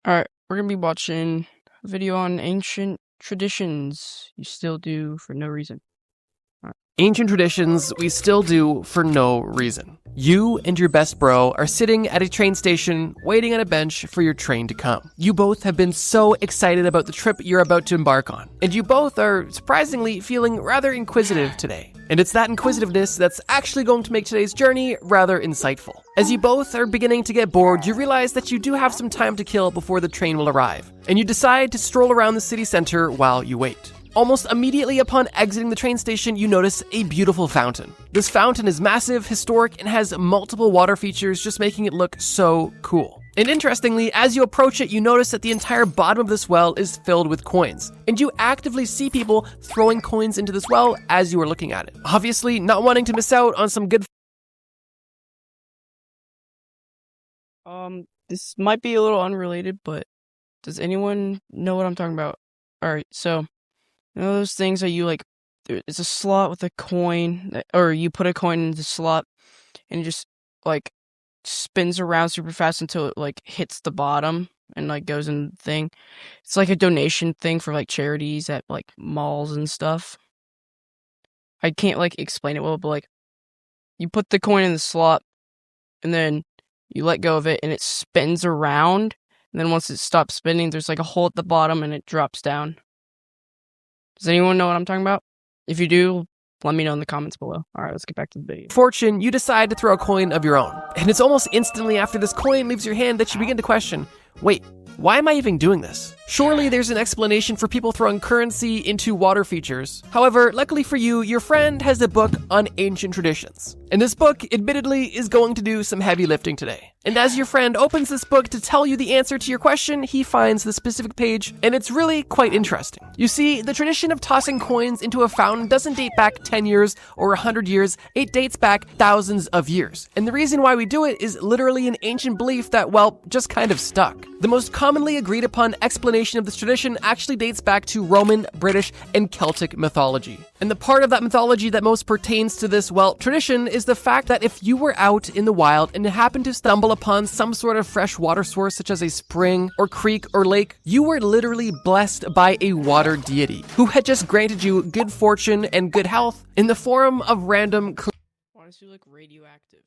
Alright, we're gonna be watching a video on ancient traditions you still do for no reason. Ancient traditions we still do for no reason. You and your best bro are sitting at a train station waiting on a bench for your train to come. You both have been so excited about the trip you're about to embark on, and you both are surprisingly feeling rather inquisitive today. And it's that inquisitiveness that's actually going to make today's journey rather insightful. As you both are beginning to get bored, you realize that you do have some time to kill before the train will arrive, and you decide to stroll around the city center while you wait. Almost immediately upon exiting the train station, you notice a beautiful fountain. This fountain is massive, historic, and has multiple water features, just making it look so cool. And interestingly, as you approach it, you notice that the entire bottom of this well is filled with coins, and you actively see people throwing coins into this well as you are looking at it. Obviously, not wanting to miss out on some good This might be a little unrelated, but does anyone know what I'm talking about? Alright, so, you know those things that you it's a slot with a coin, or you put a coin in the slot, and it just, spins around super fast until it, hits the bottom, and, goes in the thing. It's like a donation thing for, charities at, malls and stuff. I can't, explain it well, but, you put the coin in the slot, and then you let go of it, and it spins around, and then once it stops spinning, there's, a hole at the bottom, and it drops down. Does anyone know what I'm talking about? If you do, let me know in the comments below. Alright, let's get back to the video. fortune, you decide to throw a coin of your own. And it's almost instantly after this coin leaves your hand that you begin to question, wait, why am I even doing this? Surely there's an explanation for people throwing currency into water features. However, luckily for you, your friend has a book on ancient traditions. And this book, admittedly, is going to do some heavy lifting today. And as your friend opens this book to tell you the answer to your question, he finds the specific page, and it's really quite interesting. You see, the tradition of tossing coins into a fountain doesn't date back 10 years or 100 years, it dates back thousands of years. And the reason why we do it is literally an ancient belief that, well, just kind of stuck. The most commonly agreed upon explanation of this tradition actually dates back to Roman, British, and Celtic mythology. And the part of that mythology that most pertains to this, well, tradition is the fact that if you were out in the wild and happened to stumble upon some sort of fresh water source such as a spring or creek or lake, you were literally blessed by a water deity who had just granted you good fortune and good health in the form of random Radioactive.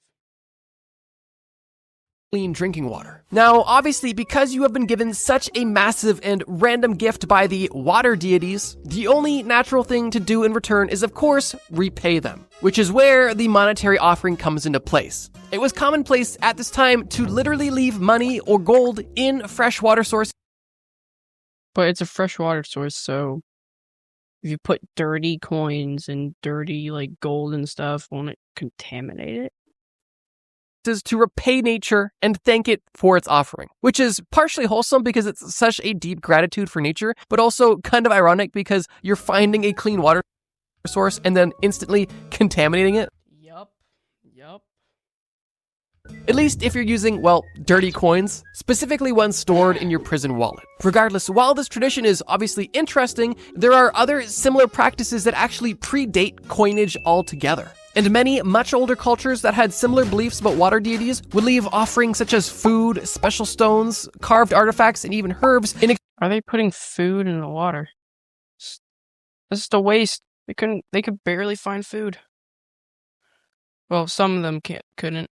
clean drinking water. Now, obviously, because you have been given such a massive and random gift by the water deities, the only natural thing to do in return is, of course, repay them, which is where the monetary offering comes into place. It was commonplace at this time to literally leave money or gold in freshwater sources. But it's a freshwater source, so if you put dirty coins and dirty, gold and stuff, won't it contaminate it? To repay nature and thank it for its offering, which is partially wholesome because it's such a deep gratitude for nature, but also kind of ironic because you're finding a clean water source and then instantly contaminating it. Yup. At least if you're using, well, dirty coins, specifically ones stored in your prison wallet. Regardless, while this tradition is obviously interesting, there are other similar practices that actually predate coinage altogether. And many much older cultures that had similar beliefs about water deities would leave offerings such as food, special stones, carved artifacts, and even herbs in. Are they putting food in the water? That's just a waste. They could barely find food. Well, some of them couldn't.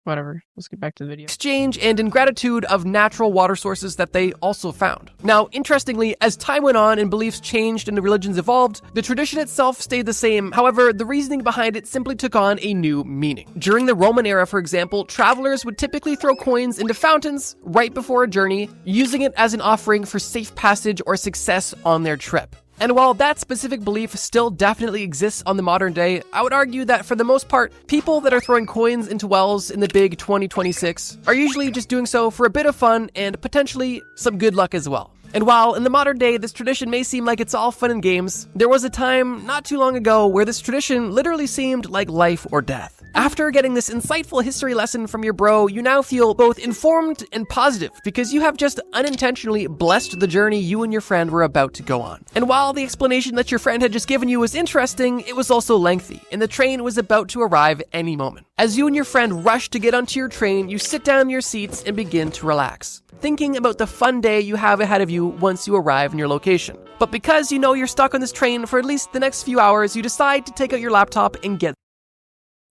Whatever, let's get back to the video. Exchange and in gratitude of natural water sources that they also found. Now, interestingly, as time went on and beliefs changed and the religions evolved, the tradition itself stayed the same. However, the reasoning behind it simply took on a new meaning. During the Roman era, for example, travelers would typically throw coins into fountains right before a journey, using it as an offering for safe passage or success on their trip. And while that specific belief still definitely exists on the modern day, I would argue that for the most part, people that are throwing coins into wells in the big 2026 are usually just doing so for a bit of fun and potentially some good luck as well. And while in the modern day this tradition may seem like it's all fun and games, there was a time not too long ago where this tradition literally seemed like life or death. After getting this insightful history lesson from your bro, you now feel both informed and positive because you have just unintentionally blessed the journey you and your friend were about to go on. And while the explanation that your friend had just given you was interesting, it was also lengthy, and the train was about to arrive any moment. As you and your friend rush to get onto your train, you sit down in your seats and begin to relax, thinking about the fun day you have ahead of you once you arrive in your location. But because you know you're stuck on this train for at least the next few hours, you decide to take out your laptop and get.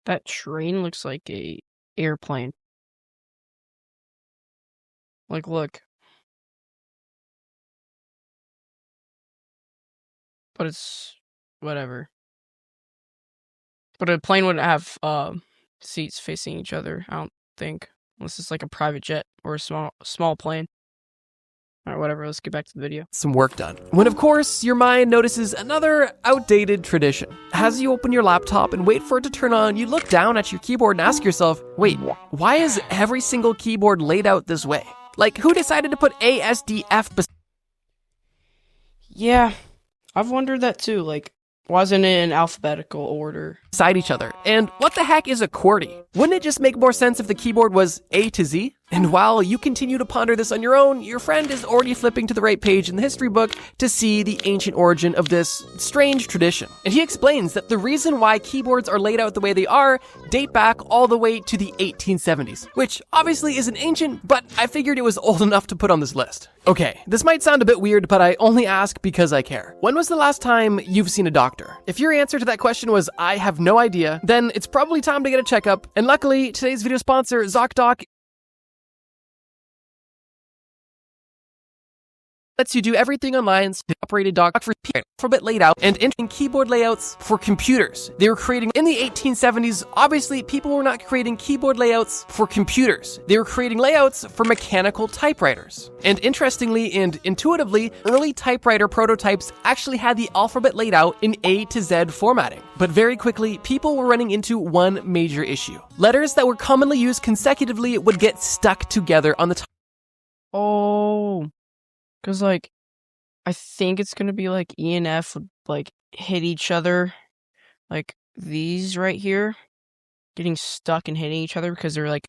That train looks like a airplane. Like, look. But it's whatever. But a plane wouldn't have seats facing each other, I don't think. Unless it's like a private jet or a small plane. Alright, whatever, let's get back to the video. Some work done. When of course, your mind notices another outdated tradition. As you open your laptop and wait for it to turn on, you look down at your keyboard and ask yourself, wait, why is every single keyboard laid out this way? Like, who decided to put ASDF Yeah, I've wondered that too, like, wasn't it in alphabetical order? beside each other? And what the heck is a QWERTY? Wouldn't it just make more sense if the keyboard was A to Z? And while you continue to ponder this on your own, your friend is already flipping to the right page in the history book to see the ancient origin of this strange tradition. And he explains that the reason why keyboards are laid out the way they are date back all the way to the 1870s, which obviously isn't ancient, but I figured it was old enough to put on this list. Okay, this might sound a bit weird, but I only ask because I care. When was the last time you've seen a doctor? If your answer to that question was, I have no idea, then it's probably time to get a checkup. And luckily, today's video sponsor, ZocDoc, lets you do everything online, so operated doc for alphabet laid out and entering keyboard layouts for computers. They were creating in the 1870s. Obviously, people were not creating keyboard layouts for computers. They were creating layouts for mechanical typewriters. And interestingly and intuitively, early typewriter prototypes actually had the alphabet laid out in A to Z formatting. But very quickly, people were running into one major issue. Letters that were commonly used consecutively would get stuck together on the top. Oh. Because, like, I think it's going to be, like, E and F would, like, hit each other. Like, these right here. Getting stuck and hitting each other because they're, like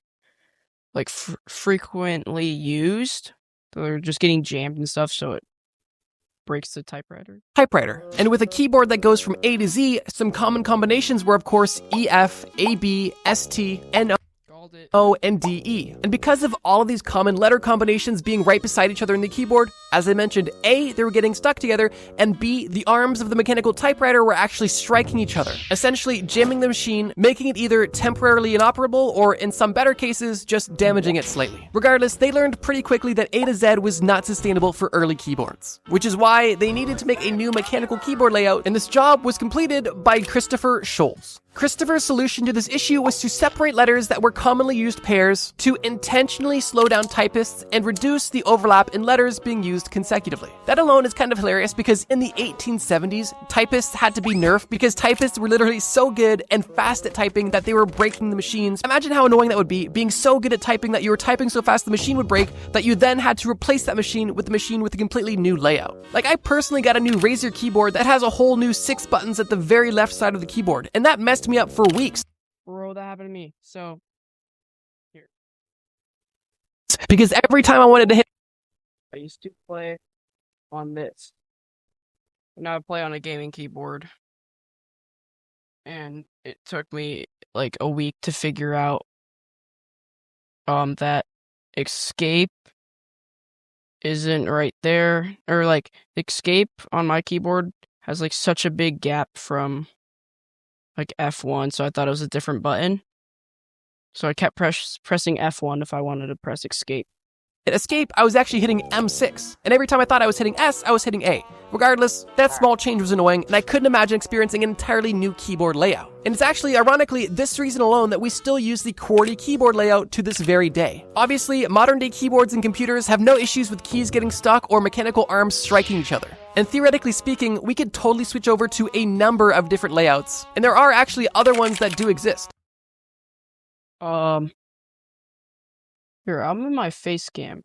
frequently used. So they're just getting jammed and stuff, so it breaks the typewriter. And with a keyboard that goes from A to Z, some common combinations were, of course, E, F, A, B, S, T, N, O, and D, E. And because of all of these common letter combinations being right beside each other in the keyboard, as I mentioned, A, they were getting stuck together, and B, the arms of the mechanical typewriter were actually striking each other, essentially jamming the machine, making it either temporarily inoperable or, in some better cases, just damaging it slightly. Regardless, they learned pretty quickly that A to Z was not sustainable for early keyboards, which is why they needed to make a new mechanical keyboard layout, and this job was completed by Christopher Scholz. Christopher's solution to this issue was to separate letters that were commonly used pairs to intentionally slow down typists and reduce the overlap in letters being used consecutively. That alone is kind of hilarious because in the 1870s, typists had to be nerfed because typists were literally so good and fast at typing that they were breaking the machines. Imagine how annoying that would be, being so good at typing that you were typing so fast the machine would break that you then had to replace that machine with a completely new layout. Like, I personally got a new Razer keyboard that has a whole new 6 buttons at the very left side of the keyboard, and that messed me up for weeks. Bro, that happened to me. So, here. Because every time I wanted to hit, I used to play on this. Now I play on a gaming keyboard. And it took me like a week to figure out that escape isn't right there. Or like escape on my keyboard has like such a big gap from like F1, so I thought it was a different button. So I kept pressing F1 if I wanted to press escape. At escape, I was actually hitting M6, and every time I thought I was hitting S, I was hitting A. Regardless, that small change was annoying, and I couldn't imagine experiencing an entirely new keyboard layout. And it's actually, ironically, this reason alone that we still use the QWERTY keyboard layout to this very day. Obviously, modern-day keyboards and computers have no issues with keys getting stuck or mechanical arms striking each other. And theoretically speaking, we could totally switch over to a number of different layouts, and there are actually other ones that do exist. Here, I'm in my face cam.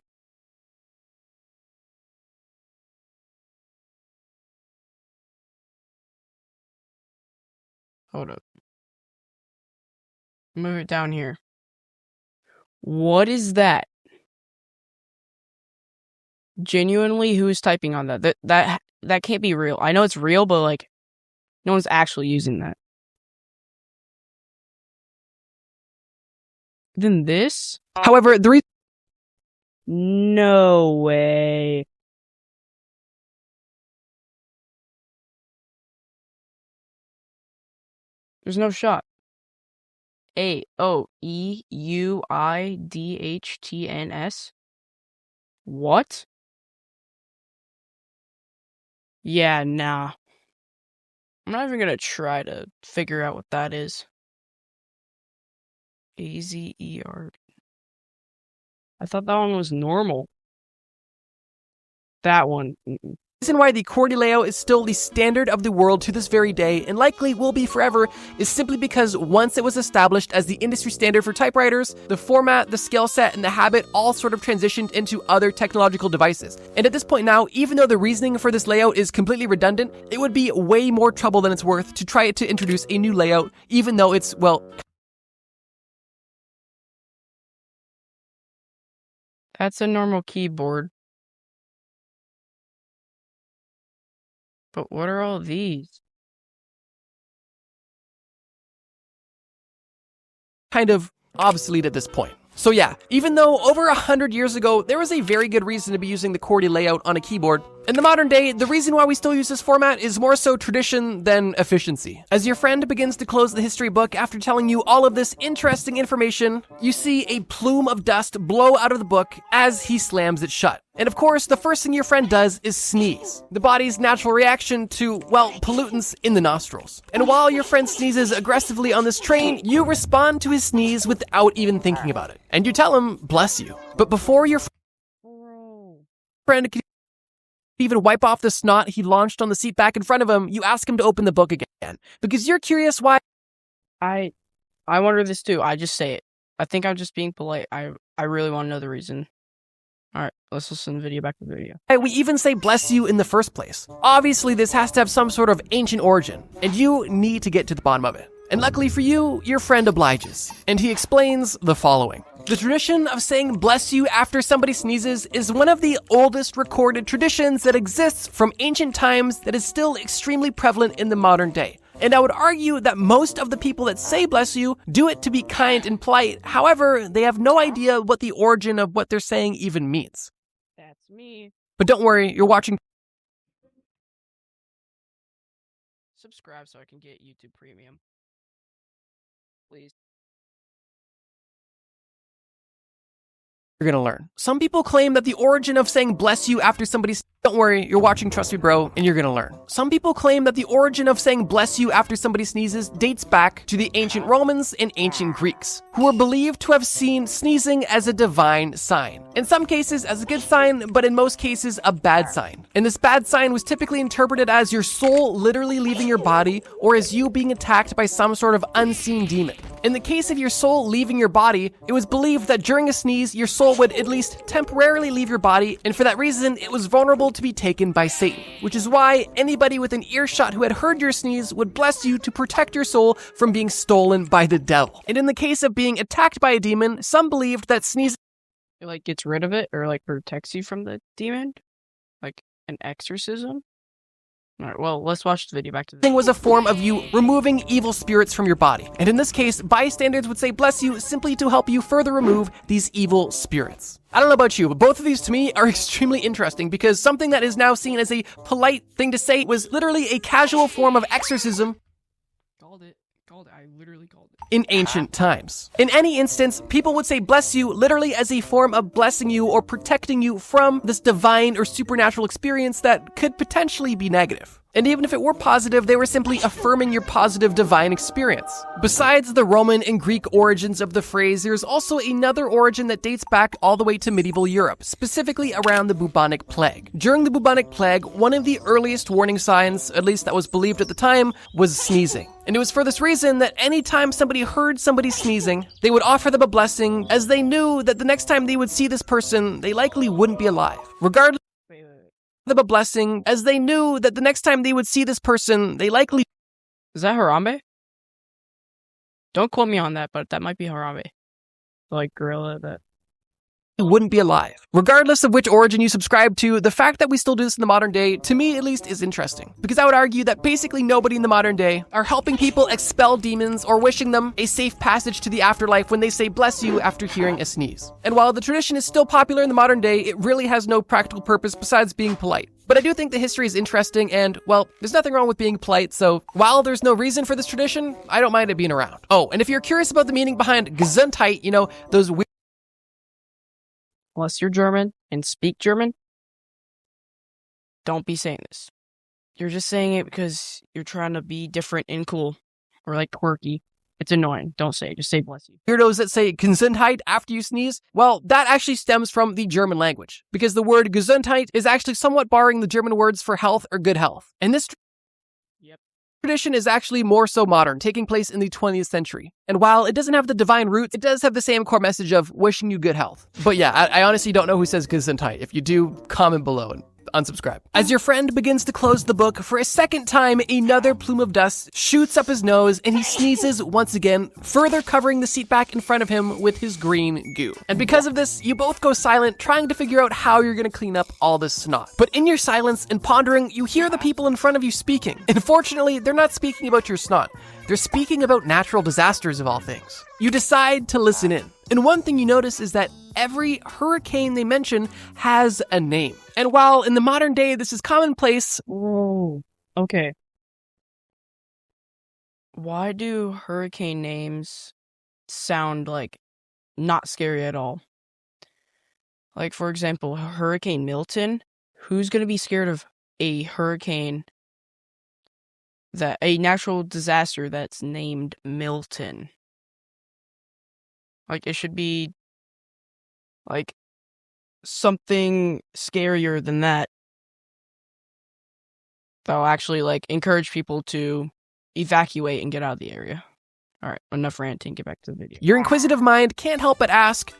Hold up. Move it down here. What is that? Genuinely, who's typing on that? That can't be real. I know it's real, but like, no one's actually using that. Then this? However, the reason No way. There's no shot. AOEUIDHTNS? What? Yeah, nah. I'm not even gonna try to figure out what that is. AZER. I thought that one was normal. That one. Mm-mm. reason why the QWERTY layout is still the standard of the world to this very day, and likely will be forever, is simply because once it was established as the industry standard for typewriters, the format, the scale set, and the habit all sort of transitioned into other technological devices. And at this point now, even though the reasoning for this layout is completely redundant, it would be way more trouble than it's worth to try to introduce a new layout, even though it's, well... That's a normal keyboard. But what are all these? kind of obsolete at this point. So yeah, even though over 100 years ago, there was a very good reason to be using the QWERTY layout on a keyboard, in the modern day, the reason why we still use this format is more so tradition than efficiency. As your friend begins to close the history book after telling you all of this interesting information, you see a plume of dust blow out of the book as he slams it shut. And of course, the first thing your friend does is sneeze, the body's natural reaction to, well, pollutants in the nostrils. And while your friend sneezes aggressively on this train, you respond to his sneeze without even thinking about it. And you tell him, bless you. But before your friend can even wipe off the snot he launched on the seat back in front of him, you ask him to open the book again. Because you're curious why... I wonder this too. I just say it. I think I'm just being polite. I really want to know the reason. Alright, let's listen to the video, back to the video. We even say bless you in the first place. Obviously, this has to have some sort of ancient origin, and you need to get to the bottom of it. And luckily for you, your friend obliges, and he explains the following. The tradition of saying bless you after somebody sneezes is one of the oldest recorded traditions that exists from ancient times that is still extremely prevalent in the modern day. And I would argue that most of the people that say bless you do it to be kind and polite. However, they have no idea what the origin of what they're saying even means. That's me. But don't worry, you're watching. Subscribe so I can get YouTube Premium. Please. You're gonna learn. Some people claim that the origin of saying bless you after somebody... Don't worry, you're watching Trust Me Bro, and you're gonna learn. Some people claim that the origin of saying bless you after somebody sneezes dates back to the ancient Romans and ancient Greeks, who were believed to have seen sneezing as a divine sign. In some cases as a good sign, but in most cases a bad sign. And this bad sign was typically interpreted as your soul literally leaving your body, or as you being attacked by some sort of unseen demon. In the case of your soul leaving your body, it was believed that during a sneeze, your soul would at least temporarily leave your body, and for that reason, it was vulnerable to be taken by Satan. Which is why anybody with an earshot who had heard your sneeze would bless you to protect your soul from being stolen by the devil. And in the case of being attacked by a demon, some believed that sneezing It like gets rid of it or like protects you from the demon? Like an exorcism? Alright, well, let's watch the video, back to the video. was a form of you removing evil spirits from your body. And in this case, bystanders would say bless you simply to help you further remove these evil spirits. I don't know about you, but both of these to me are extremely interesting because something that is now seen as a polite thing to say was literally a casual form of exorcism I literally called it. in ancient times. In any instance, people would say bless you literally as a form of blessing you or protecting you from this divine or supernatural experience that could potentially be negative. And even if it were positive, they were simply affirming your positive divine experience. Besides the Roman and Greek origins of the phrase, there's also another origin that dates back all the way to medieval Europe, specifically around the bubonic plague. During the bubonic plague, one of the earliest warning signs, at least that was believed at the time, was sneezing. And it was for this reason that anytime somebody heard somebody sneezing, they would offer them a blessing, as they knew that the next time they would see this person, they likely wouldn't be alive. Regardless them a blessing, as they knew that the next time they would see this person, they likely... Is that Harambe? Don't quote me on that, but that might be Harambe. Like gorilla that. Wouldn't be alive. Regardless of which origin you subscribe to, the fact that we still do this in the modern day, to me at least, is interesting. Because I would argue that basically nobody in the modern day are helping people expel demons or wishing them a safe passage to the afterlife when they say bless you after hearing a sneeze. And while the tradition is still popular in the modern day, it really has no practical purpose besides being polite. But I do think the history is interesting and, well, there's nothing wrong with being polite, so while there's no reason for this tradition, I don't mind it being around. Oh, and if you're curious about the meaning behind Gesundheit, those weird Unless you're German and speak German, don't be saying this. You're just saying it because you're trying to be different and cool or like quirky. It's annoying. Don't say it. Just say bless you. weirdos that say Gesundheit after you sneeze, well, that actually stems from the German language, because the word Gesundheit is actually somewhat borrowing the German words for health or good health. And this tradition is actually more so modern, taking place in the 20th century. And while it doesn't have the divine roots, it does have the same core message of wishing you good health. But yeah, I honestly don't know who says Gesundheit. If you do, comment below and unsubscribe. As your friend begins to close the book, for a second time, another plume of dust shoots up his nose and he sneezes once again, further covering the seat back in front of him with his green goo. And because of this, you both go silent, trying to figure out how you're going to clean up all this snot. But in your silence and pondering, you hear the people in front of you speaking. And fortunately, they're not speaking about your snot. They're speaking about natural disasters of all things. You decide to listen in. And one thing you notice is that every hurricane they mention has a name. And while in the modern day this is commonplace, okay. Why do hurricane names sound like not scary at all? Like, for example, Hurricane Milton. Who's going to be scared of a hurricane, a natural disaster that's named Milton? Like, it should be like something scarier than that. That'll actually like encourage people to evacuate and get out of the area. All right, enough ranting, get back to the video. Your inquisitive mind can't help but ask,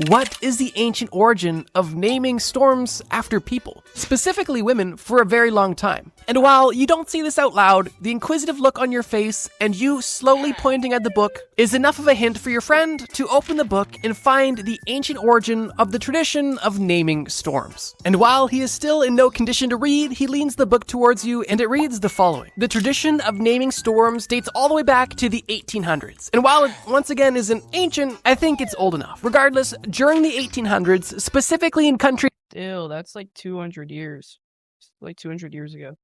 what is the ancient origin of naming storms after people, specifically women, for a very long time? And while you don't see this out loud, the inquisitive look on your face and you slowly pointing at the book is enough of a hint for your friend to open the book and find the ancient origin of the tradition of naming storms. And while he is still in no condition to read, he leans the book towards you and it reads the following. The tradition of naming storms dates all the way back to the 1800s. And while it once again isn't ancient, I think it's old enough. Regardless, during the 1800s, specifically in countries Still, that's like 200 years. Like 200 years ago.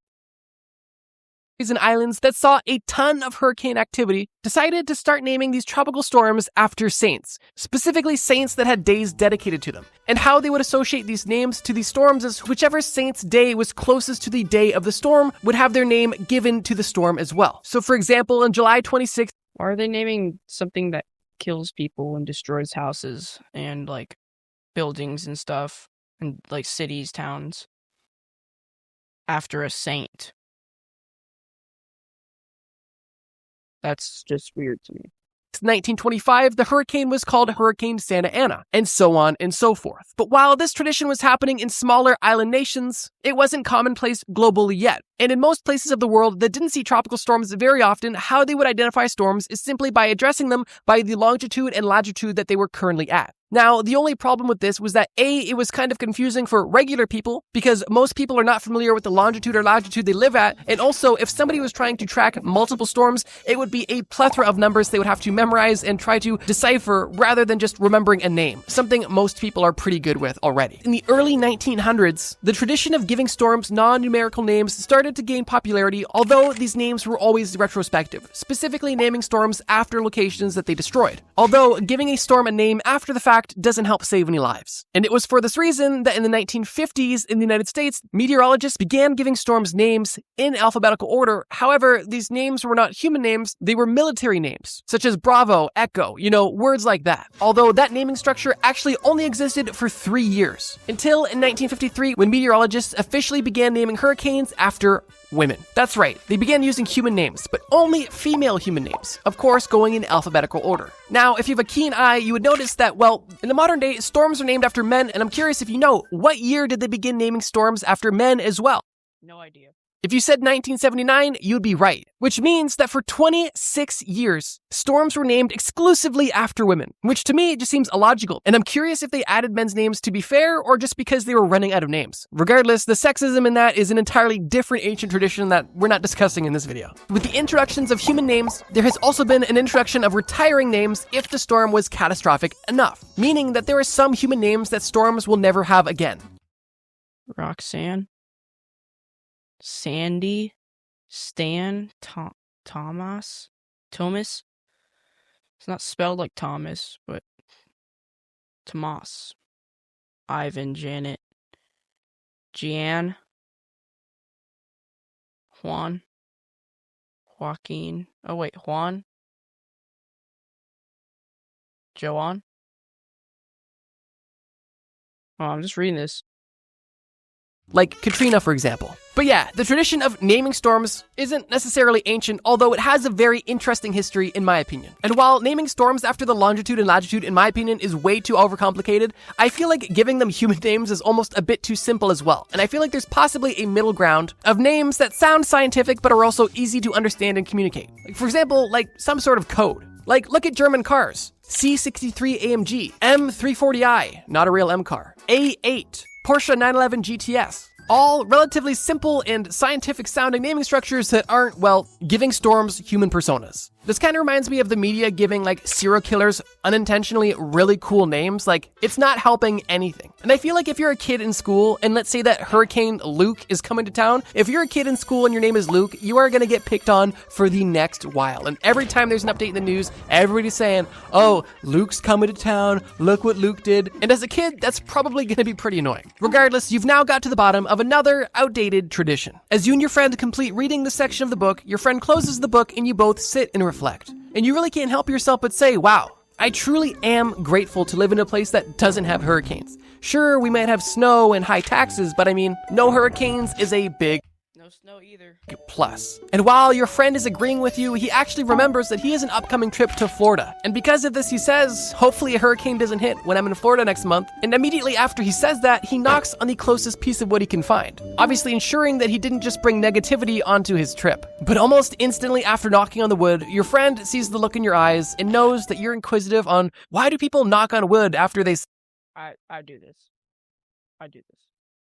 and islands that saw a ton of hurricane activity, decided to start naming these tropical storms after saints, specifically saints that had days dedicated to them. And how they would associate these names to these storms is whichever saint's day was closest to the day of the storm would have their name given to the storm as well. So for example, on July 26th, Why are they naming something that kills people and destroys houses and like buildings and stuff and like cities, towns after a saint? That's just weird to me. 1925, the hurricane was called Hurricane Santa Ana, and so on and so forth. But while this tradition was happening in smaller island nations, it wasn't commonplace globally yet. And in most places of the world that didn't see tropical storms very often, how they would identify storms is simply by addressing them by the longitude and latitude that they were currently at. Now, the only problem with this was that A, it was kind of confusing for regular people because most people are not familiar with the longitude or latitude they live at. And also, if somebody was trying to track multiple storms, it would be a plethora of numbers they would have to memorize and try to decipher rather than just remembering a name, something most people are pretty good with already. In the early 1900s, the tradition of giving storms non-numerical names started to gain popularity, although these names were always retrospective, specifically naming storms after locations that they destroyed. Although giving a storm a name after the fact doesn't help save any lives. And it was for this reason that in the 1950s in the United States, meteorologists began giving storms names in alphabetical order. However, these names were not human names, they were military names, such as Bravo, Echo, words like that. Although that naming structure actually only existed for 3 years, until in 1953 when meteorologists officially began naming hurricanes after women. That's right, they began using human names, but only female human names, of course going in alphabetical order. Now, if you have a keen eye, you would notice that, well, in the modern day, storms are named after men, and I'm curious if you know, what year did they begin naming storms after men as well? No idea. If you said 1979, you'd be right, which means that for 26 years, storms were named exclusively after women, which to me just seems illogical. And I'm curious if they added men's names to be fair or just because they were running out of names. Regardless, the sexism in that is an entirely different ancient tradition that we're not discussing in this video. With the introductions of human names, there has also been an introduction of retiring names if the storm was catastrophic enough, meaning that there are some human names that storms will never have again. Roxanne, Sandy, Stan, Thomas. It's not spelled like Thomas, but Tomas. Ivan, Janet, Jan, Juan, Joaquin. Oh wait, Juan, Joan. Oh, I'm just reading this. Like Katrina, for example. But yeah, the tradition of naming storms isn't necessarily ancient, although it has a very interesting history in my opinion. And while naming storms after the longitude and latitude, in my opinion, is way too overcomplicated, I feel like giving them human names is almost a bit too simple as well. And I feel like there's possibly a middle ground of names that sound scientific but are also easy to understand and communicate. Like, for example, like some sort of code. Like, look at German cars. C63 AMG, M340i, not a real M car, A8, Porsche 911 GTS. All relatively simple and scientific sounding naming structures that aren't, well, giving storms human personas. This kind of reminds me of the media giving like serial killers unintentionally really cool names. Like, it's not helping anything. And I feel like if you're a kid in school and let's say that Hurricane Luke is coming to town, if you're a kid in school and your name is Luke, you are going to get picked on for the next while. And every time there's an update in the news, everybody's saying, oh, Luke's coming to town. Look what Luke did. And as a kid, that's probably going to be pretty annoying. Regardless, you've now got to the bottom of another outdated tradition. As you and your friend complete reading this section of the book, your friend closes the book and you both sit and reflect. And you really can't help yourself but say, wow, I truly am grateful to live in a place that doesn't have hurricanes. Sure, we might have snow and high taxes, but I mean, no hurricanes is a big No snow either. plus. And while your friend is agreeing with you, he actually remembers that he has an upcoming trip to Florida. And because of this, he says, hopefully a hurricane doesn't hit when I'm in Florida next month. And immediately after he says that, he knocks on the closest piece of wood he can find, obviously ensuring that he didn't just bring negativity onto his trip. But almost instantly after knocking on the wood, your friend sees the look in your eyes and knows that you're inquisitive on why do people knock on wood after they I do this.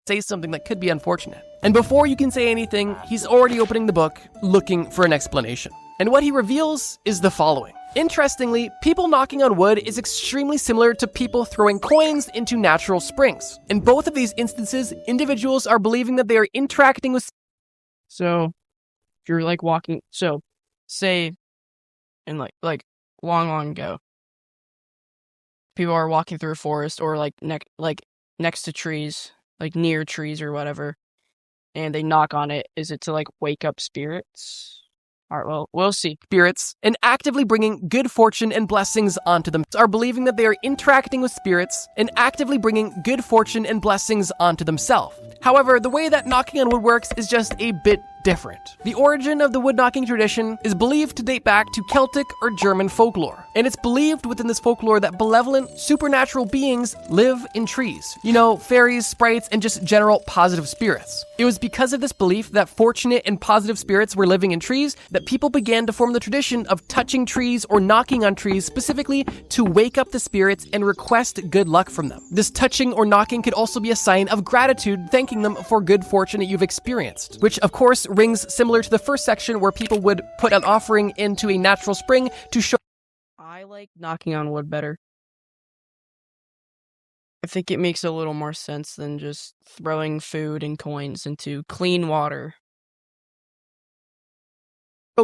say something that could be unfortunate. And before you can say anything, he's already opening the book, looking for an explanation. And what he reveals is the following. Interestingly, people knocking on wood is extremely similar to people throwing coins into natural springs. In both of these instances, individuals are believing that they are interacting with... So, if you're like walking, so say in like long ago, people are walking through a forest or like next to trees, like near trees or whatever, and they knock on it. Is it to like wake up spirits? All right, well, we'll see. Spirits, and actively bringing good fortune and blessings onto them, are believing that they are interacting with spirits and actively bringing good fortune and blessings onto themselves. However, the way that knocking on wood works is just a bit different. The origin of the wood knocking tradition is believed to date back to Celtic or German folklore, and it's believed within this folklore that benevolent, supernatural beings live in trees. You know, fairies, sprites, and just general positive spirits. It was because of this belief that fortunate and positive spirits were living in trees that people began to form the tradition of touching trees or knocking on trees specifically to wake up the spirits and request good luck from them. This touching or knocking could also be a sign of gratitude, thanking them for good fortune that you've experienced, which of course rings similar to the first section where people would put an offering into a natural spring to show. I like knocking on wood better. I think it makes a little more sense than just throwing food and coins into clean water.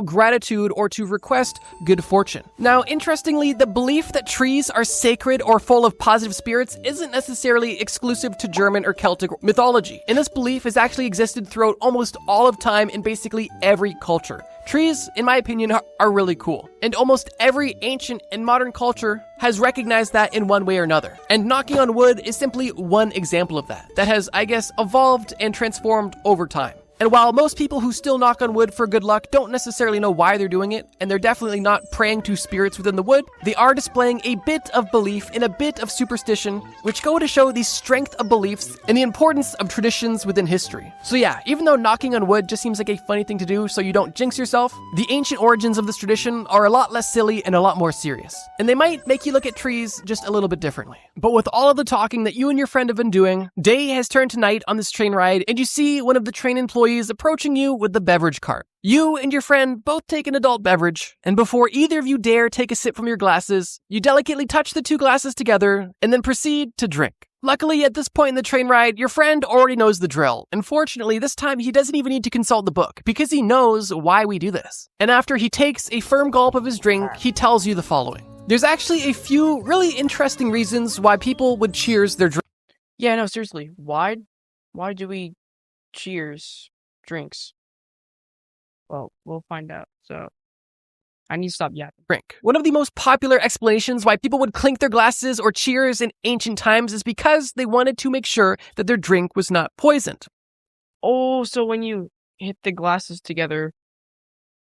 Gratitude or to request good fortune. Now, interestingly, the belief that trees are sacred or full of positive spirits isn't necessarily exclusive to German or Celtic mythology, and this belief has actually existed throughout almost all of time in basically every culture. Trees, in my opinion, are really cool, and almost every ancient and modern culture has recognized that in one way or another. And knocking on wood is simply one example of that has, I guess, evolved and transformed over time. And while most people who still knock on wood for good luck don't necessarily know why they're doing it, and they're definitely not praying to spirits within the wood, they are displaying a bit of belief and a bit of superstition, which go to show the strength of beliefs and the importance of traditions within history. So yeah, even though knocking on wood just seems like a funny thing to do so you don't jinx yourself, the ancient origins of this tradition are a lot less silly and a lot more serious. And they might make you look at trees just a little bit differently. But with all of the talking that you and your friend have been doing, day has turned to night on this train ride, and you see one of the train employees approaching you with the beverage cart. You and your friend both take an adult beverage, and before either of you dare take a sip from your glasses, you delicately touch the two glasses together and then proceed to drink. Luckily, at this point in the train ride, your friend already knows the drill, and fortunately, this time he doesn't even need to consult the book, because he knows why we do this. And after he takes a firm gulp of his drink, he tells you the following. There's actually a few really interesting reasons why people would cheers their drink. Yeah, no, seriously. Why do we cheers drinks? Well, we'll find out. So, I need to stop yapping. Drink. One of the most popular explanations why people would clink their glasses or cheers in ancient times is because they wanted to make sure that their drink was not poisoned. Oh, so when you hit the glasses together,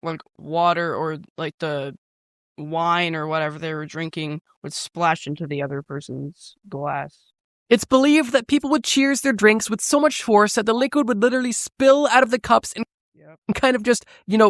like water or like the wine or whatever they were drinking would splash into the other person's glass. It's believed that people would cheers their drinks with so much force that the liquid would literally spill out of the cups and kind of just,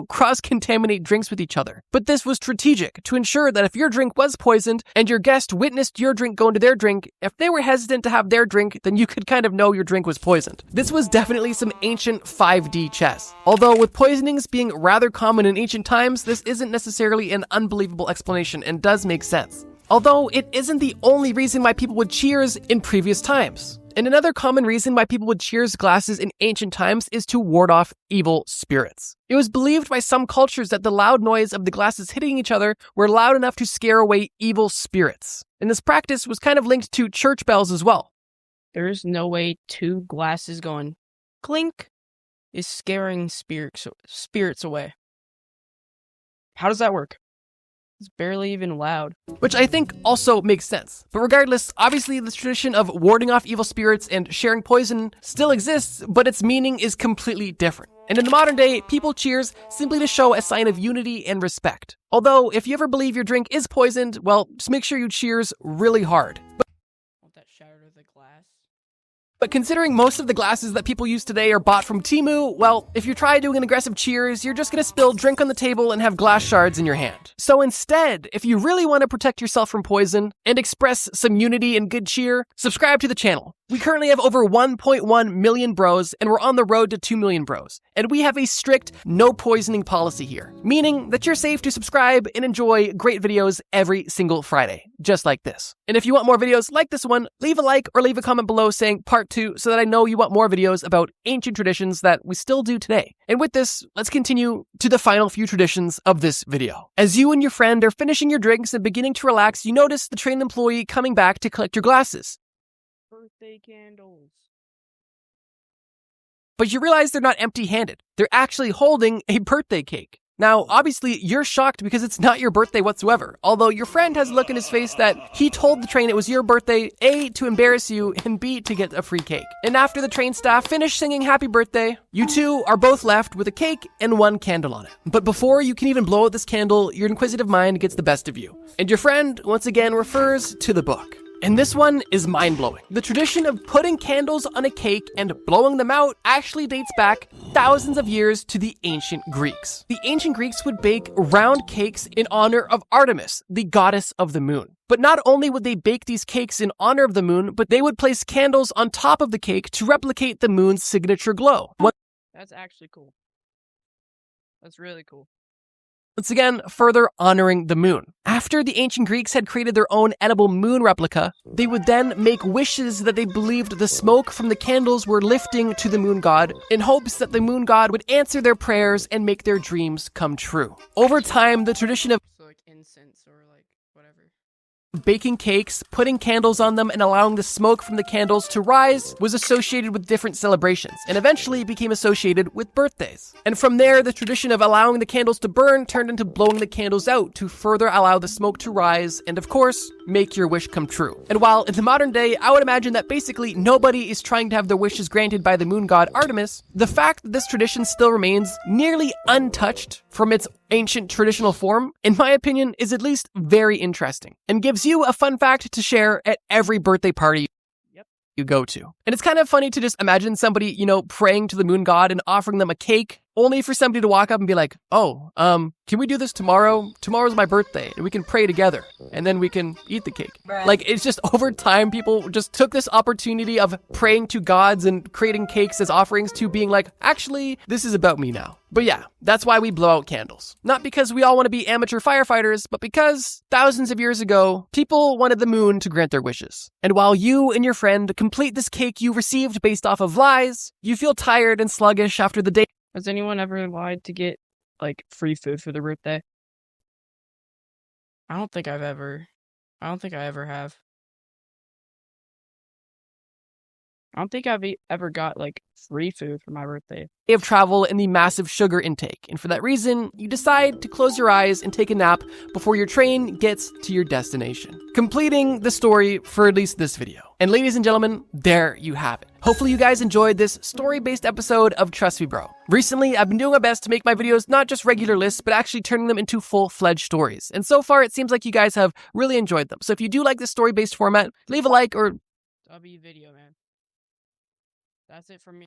cross-contaminate drinks with each other. But this was strategic to ensure that if your drink was poisoned and your guest witnessed your drink go into their drink, if they were hesitant to have their drink, then you could kind of know your drink was poisoned. This was definitely some ancient 5D chess. Although with poisonings being rather common in ancient times, this isn't necessarily an unbelievable explanation and does make sense. Although it isn't the only reason why people would cheers in previous times. And another common reason why people would cheers glasses in ancient times is to ward off evil spirits. It was believed by some cultures that the loud noise of the glasses hitting each other were loud enough to scare away evil spirits. And this practice was kind of linked to church bells as well. There is no way two glasses going clink is scaring spirits away. How does that work? It's barely even loud. Which I think also makes sense. But regardless, obviously the tradition of warding off evil spirits and sharing poison still exists, but its meaning is completely different. And in the modern day, people cheers simply to show a sign of unity and respect. Although, if you ever believe your drink is poisoned, well, just make sure you cheers really hard. Want that shatter of the glass? But considering most of the glasses that people use today are bought from Temu, well, if you try doing an aggressive cheers, you're just gonna spill drink on the table and have glass shards in your hand. So instead, if you really want to protect yourself from poison and express some unity and good cheer, subscribe to the channel. We currently have over 1.1 million bros, and we're on the road to 2 million bros. And we have a strict no poisoning policy here, meaning that you're safe to subscribe and enjoy great videos every single Friday, just like this. And if you want more videos like this one, leave a like or leave a comment below saying part 2 so that I know you want more videos about ancient traditions that we still do today. And with this, let's continue to the final few traditions of this video. As you and your friend are finishing your drinks and beginning to relax, you notice the train employee coming back to collect your glasses. Birthday candles. But you realize they're not empty-handed. They're actually holding a birthday cake. Now, obviously, you're shocked because it's not your birthday whatsoever, although your friend has a look in his face that he told the train it was your birthday, A, to embarrass you, and B, to get a free cake. And after the train staff finish singing happy birthday, you two are both left with a cake and one candle on it. But before you can even blow out this candle, your inquisitive mind gets the best of you. And your friend, once again, refers to the book. And this one is mind-blowing. The tradition of putting candles on a cake and blowing them out actually dates back thousands of years to the ancient Greeks. The ancient Greeks would bake round cakes in honor of Artemis, the goddess of the moon. But not only would they bake these cakes in honor of the moon, but they would place candles on top of the cake to replicate the moon's signature glow. That's actually cool. That's really cool. Once again, further honoring the moon. After the ancient Greeks had created their own edible moon replica, they would then make wishes that they believed the smoke from the candles were lifting to the moon god in hopes that the moon god would answer their prayers and make their dreams come true. Over time, the tradition of So like incense or like whatever. baking cakes, putting candles on them, and allowing the smoke from the candles to rise was associated with different celebrations, and eventually became associated with birthdays. And from there, the tradition of allowing the candles to burn turned into blowing the candles out to further allow the smoke to rise, and of course, make your wish come true. And while in the modern day, I would imagine that basically nobody is trying to have their wishes granted by the moon god Artemis, the fact that this tradition still remains nearly untouched from its ancient traditional form, in my opinion, is at least very interesting, and gives you a fun fact to share at every birthday party you go to. And it's kind of funny to just imagine somebody, praying to the moon god and offering them a cake, only for somebody to walk up and be like, can we do this tomorrow? Tomorrow's my birthday, and we can pray together, and then we can eat the cake. Right. Like, it's just over time, people just took this opportunity of praying to gods and creating cakes as offerings to being like, actually, this is about me now. But yeah, that's why we blow out candles. Not because we all want to be amateur firefighters, but because thousands of years ago, people wanted the moon to grant their wishes. And while you and your friend complete this cake you received based off of lies, you feel tired and sluggish after the day. Has anyone ever lied to get, free food for their birthday? I don't think I ever have. I don't think I've ever got, free food for my birthday. Of travel and the massive sugar intake. And for that reason, you decide to close your eyes and take a nap before your train gets to your destination. Completing the story for at least this video. And ladies and gentlemen, there you have it. Hopefully you guys enjoyed this story-based episode of Trust Me Bro. Recently, I've been doing my best to make my videos not just regular lists, but actually turning them into full-fledged stories. And so far, it seems like you guys have really enjoyed them. So if you do like this story-based format, leave a like or... W video, man. That's it from me.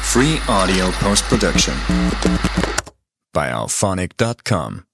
Free audio post-production by alphonic.com.